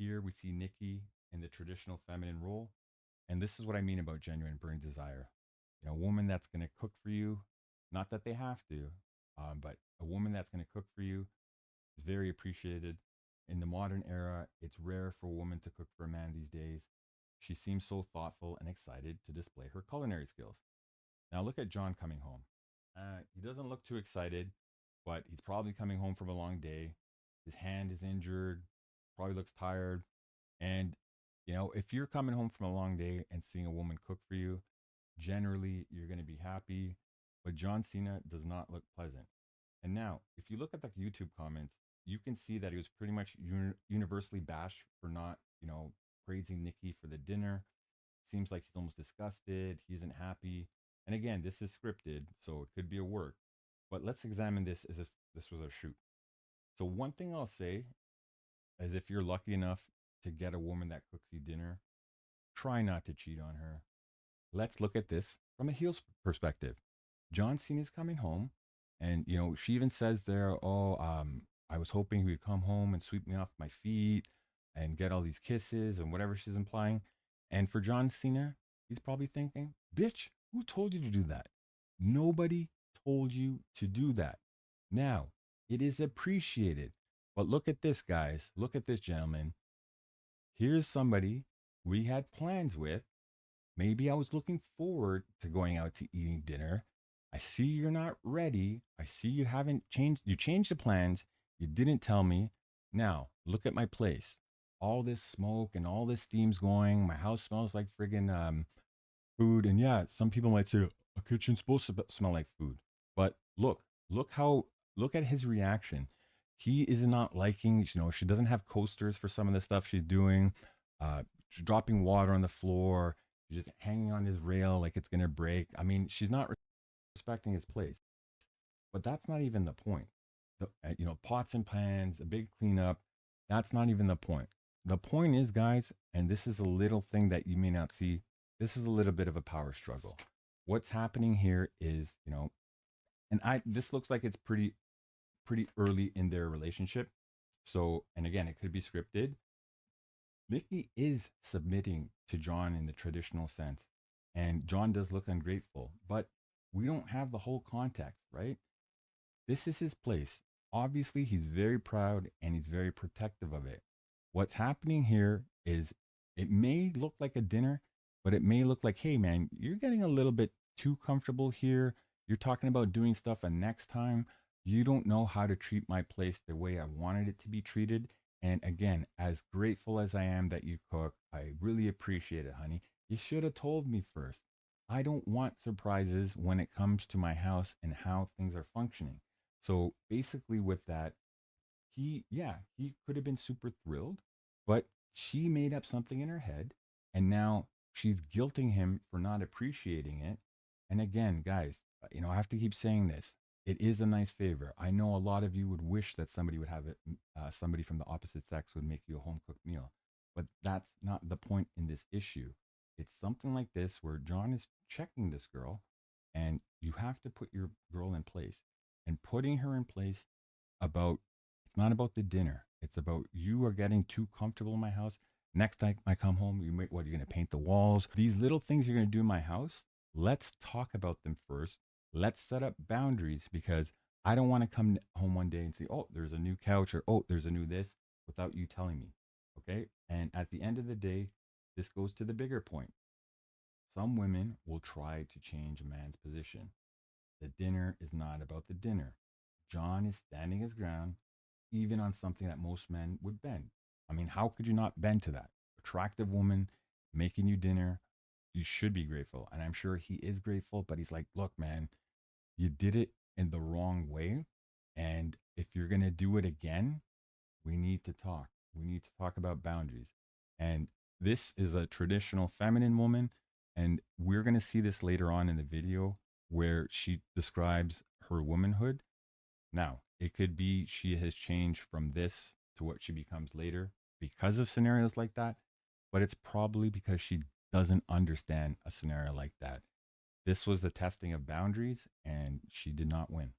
here we see Nikki in the traditional feminine role. And this is what I mean about genuine burning desire. You know, a woman that's going to cook for you, not that they have to, but a woman that's going to cook for you is very appreciated. In the modern era, it's rare for a woman to cook for a man these days. She seems so thoughtful and excited to display her culinary skills. Now, look at John coming home. He doesn't look too excited, but he's probably coming home from a long day. His hand is injured, probably looks tired. And, you know, if you're coming home from a long day and seeing a woman cook for you, generally you're going to be happy. But John Cena does not look pleasant. And now, if you look at the YouTube comments, you can see that he was pretty much universally bashed for not, praising Nikki for the dinner. Seems like he's almost disgusted. He isn't happy. And again, this is scripted, so it could be a work. But let's examine this as if this was a shoot. So, one thing I'll say is if you're lucky enough to get a woman that cooks you dinner, try not to cheat on her. Let's look at this from a heel's perspective. John Cena's coming home, and she even says there, "Oh, I was hoping he would come home and sweep me off my feet and get all these kisses and whatever she's implying." And for John Cena, he's probably thinking, "Bitch, who told you to do that? Nobody told you to do that." Now, it is appreciated, but look at this, guys. Look at this, gentlemen. Here's somebody we had plans with. Maybe I was looking forward to going out to eating dinner. I see you're not ready. I see you haven't changed. You changed the plans. You didn't tell me. Now, look at my place. All this smoke and all this steam's going. My house smells like friggin' food. And yeah, some people might say a kitchen's supposed to smell like food. But look at his reaction. He is not liking, she doesn't have coasters for some of the stuff she's doing. She's dropping water on the floor. She's just hanging on his rail like it's gonna break. I mean, she's not respecting his place. But that's not even the point. Pots and pans, a big cleanup. That's not even the point. The point is, guys, and this is a little thing that you may not see. This is a little bit of a power struggle. What's happening here is, and this looks like it's pretty early in their relationship. So, and again, it could be scripted. Nikki is submitting to John in the traditional sense, and John does look ungrateful, but we don't have the whole context, right? This is his place. Obviously, he's very proud and he's very protective of it. What's happening here is it may look like a dinner, but it may look like, hey, man, you're getting a little bit too comfortable here. You're talking about doing stuff, and next time you don't know how to treat my place the way I wanted it to be treated. And again, as grateful as I am that you cook, I really appreciate it, honey. You should have told me first. I don't want surprises when it comes to my house and how things are functioning. So basically, with that, he could have been super thrilled, but she made up something in her head, and now she's guilting him for not appreciating it. And again, guys, I have to keep saying this. It is a nice favor. I know a lot of you would wish that somebody would have it, somebody from the opposite sex would make you a home cooked meal, but that's not the point in this issue. It's something like this where John is checking this girl, and you have to put your girl in place. And putting her in place about it's not about the dinner. It's about you are getting too comfortable in my house. Next time I come home, you're gonna paint the walls. These little things you're gonna do in my house. Let's talk about them first. Let's set up boundaries because I don't want to come home one day and see, oh, there's a new couch or oh, there's a new this without you telling me. Okay. And at the end of the day, this goes to the bigger point. Some women will try to change a man's position. The dinner is not about the dinner. John is standing his ground, even on something that most men would bend. I mean, how could you not bend to that? Attractive woman making you dinner. You should be grateful. And I'm sure he is grateful, but he's like, look, man, you did it in the wrong way. And if you're going to do it again, we need to talk. We need to talk about boundaries. And this is a traditional feminine woman. And we're going to see this later on in the video where she describes her womanhood. Now, it could be she has changed from this to what she becomes later because of scenarios like that, but it's probably because she doesn't understand a scenario like that. This was the testing of boundaries, and she did not win.